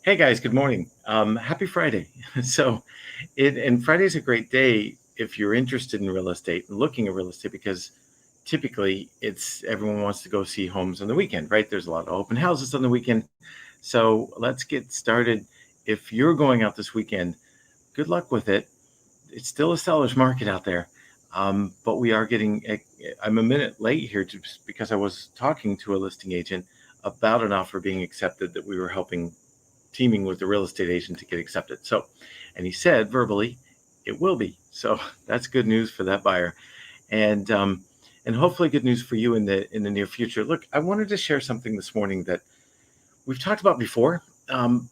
Hey guys, good morning. Happy Friday. And Friday's a great day if you're interested in real estate and looking at real estate because typically it's everyone wants to go see homes on the weekend, right? There's a lot of open houses on the weekend. So let's get started. If you're going out this weekend, good luck with it. It's still a seller's market out there. But we are I'm a minute late here just because I was talking to a listing agent about an offer being accepted that we were helping teaming with the real estate agent to get accepted. And he said verbally, it will be. So that's good news for that buyer, and and hopefully good news for you in the near future. Look, I wanted to share something this morning that we've talked about before,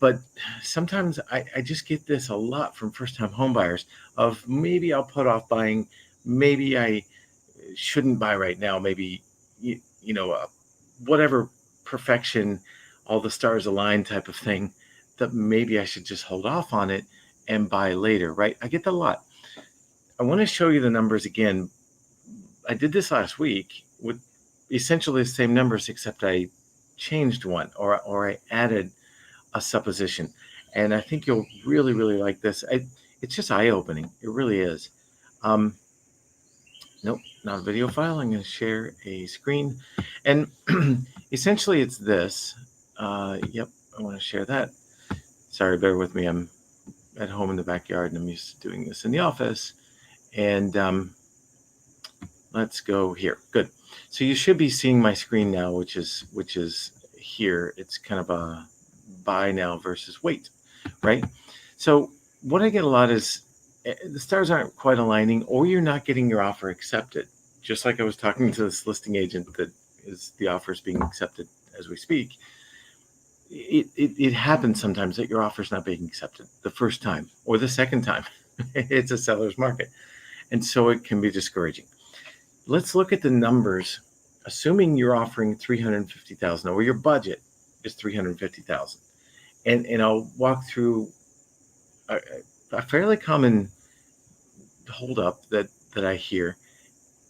but sometimes I just get this a lot from first-time home buyers of maybe I'll put off buying, maybe I shouldn't buy right now, maybe whatever perfection, all the stars align type of thing, that maybe I should just hold off on it and buy later, right? I get that a lot. I want to show you the numbers again. I did this last week with essentially the same numbers, except I changed one or I added a supposition. And I think you'll really, really like this. It's just eye-opening. It really is. Um, nope, not a video file. I'm going to share a screen. And essentially it's this. Yep, I want to share that. Sorry, bear with me. I'm at home in the backyard and I'm used to doing this in the office. And let's go here. Good. So you should be seeing my screen now, which is here. It's kind of a buy now versus wait, right? So what I get a lot is the stars aren't quite aligning, or you're not getting your offer accepted. Just like I was talking to this listing agent that the offer is being accepted as we speak. It happens sometimes that your offer is not being accepted the first time or the second time. It's a seller's market. And so it can be discouraging. Let's look at the numbers. Assuming you're offering $350,000 or your budget is $350,000. And I'll walk through a fairly common holdup that I hear.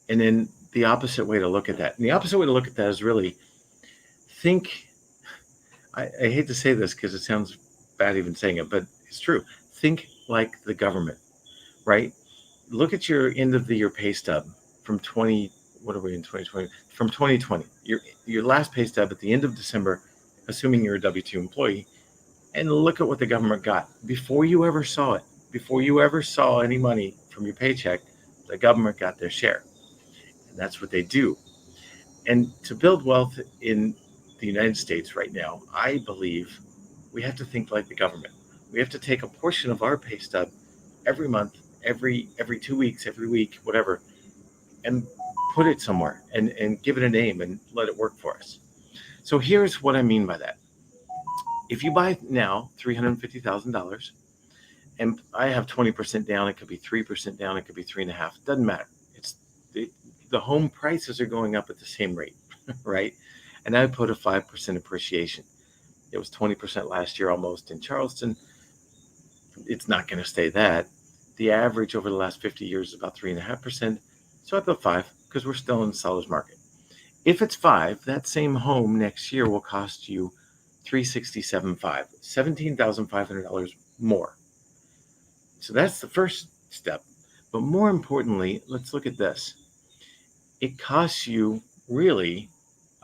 And then the opposite way to look at that. And the opposite way to look at that is really think, I hate to say this because it sounds bad even saying it, but it's true. Think like the government, right? Look at your end of the year pay stub from what are we in 2020? From 2020. Your last pay stub at the end of December, assuming you're a W-2 employee, and look at what the government got before you ever saw it. Before you ever saw any money from your paycheck, the government got their share. And that's what they do. And to build wealth in the United States right now, I believe we have to think like the government. We have to take a portion of our pay stub every month, every 2 weeks, every week, whatever, and put it somewhere and give it a name and let it work for us. So here's what I mean by that. If you buy now $350,000, and I have 20% down, it could be 3% down, it could be 3.5%. Doesn't matter. It's the home prices are going up at the same rate, right? And I put a 5% appreciation. It was 20% last year almost in Charleston. It's not going to stay that. The average over the last 50 years is about 3.5%. So I put 5 because we're still in the seller's market. If it's 5, that same home next year will cost you $367,500, $17,500 more. So that's the first step. But more importantly, let's look at this. It costs you really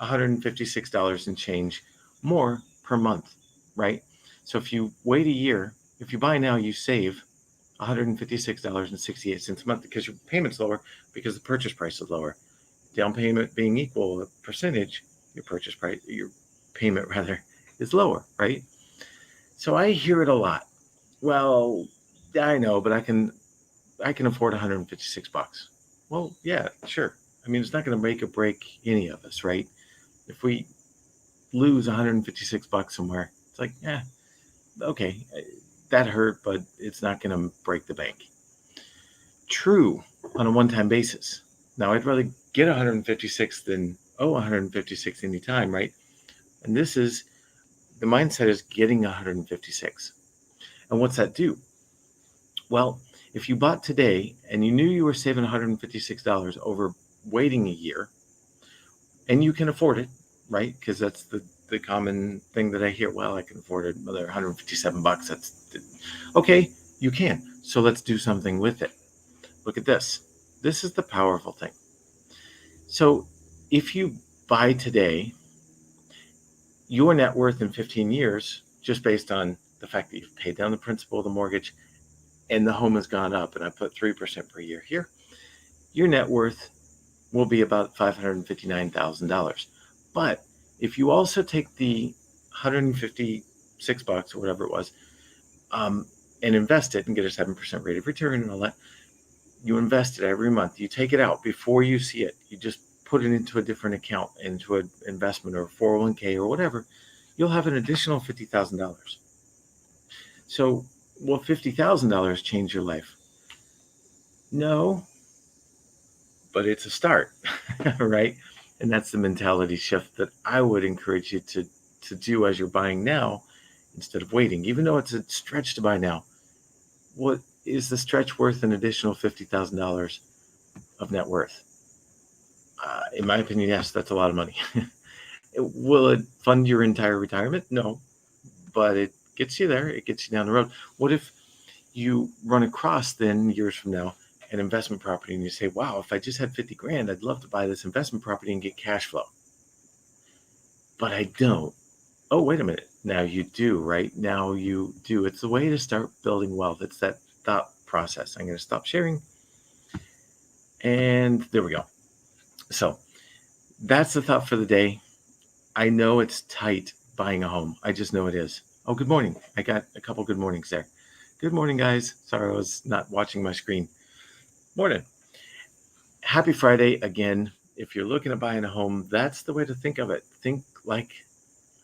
$156 and change more per month, right? So if you wait a year, if you buy now, you save $156.68 a month because your payment's lower because the purchase price is lower. Down payment being equal a percentage, your payment rather, is lower, right? So I hear it a lot. Well, I know, but I can afford $156. Well, yeah, sure. I mean, it's not going to make or break any of us, right? If we lose $156 somewhere, it's like, okay, that hurt, but it's not going to break the bank. True on a one-time basis. Now, I'd rather get 156 than 156 anytime, right? And the mindset is getting 156. And what's that do? Well, if you bought today and you knew you were saving $156 over waiting a year, and you can afford it, right? Because that's the the common thing that I hear. Well, I can afford another $157. That's okay. You can. So let's do something with it. Look at this. This is the powerful thing. So if you buy today, your net worth in 15 years, just based on the fact that you've paid down the principal of the mortgage and the home has gone up, and I put 3% per year here, your net worth will be about $559,000. But if you also take the $156 or whatever it was, and invest it and get a 7% rate of return and all that, you invest it every month. You take it out before you see it. You just put it into a different account, into an investment or 401k or whatever. You'll have an additional $50,000. So will $50,000 change your life? No, but it's a start, right? And that's the mentality shift that I would encourage you to do as you're buying now instead of waiting. Even though it's a stretch to buy now, what is the stretch worth an additional $50,000 of net worth? In my opinion, yes, that's a lot of money. Will it fund your entire retirement? No, but it gets you there. It gets you down the road. What if you run across then years from now an investment property and you say, wow, if I just had 50 grand, I'd love to buy this investment property and get cash flow. But I don't. Oh, wait a minute. Now you do, right? Now you do. It's the way to start building wealth. It's that thought process. I'm going to stop sharing. And there we go. So that's the thought for the day. I know it's tight buying a home. I just know it is. Oh, good morning. I got a couple good mornings there. Good morning, guys. Sorry, I was not watching my screen. Morning. Happy Friday again. If you're looking at buying a home, that's the way to think of it. Think like,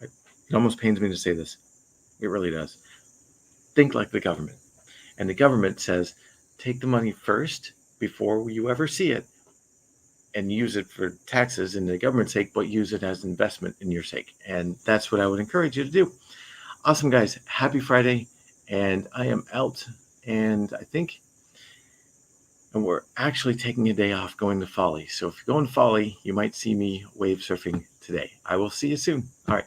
it almost pains me to say this. It really does. Think like the government. And the government says, take the money first before you ever see it and use it for taxes in the government's sake, but use it as investment in your sake. And that's what I would encourage you to do. Awesome, guys. Happy Friday. And I am out. And I think we're actually taking a day off going to Folly. So if you're going to Folly, you might see me wave surfing today. I will see you soon. All right.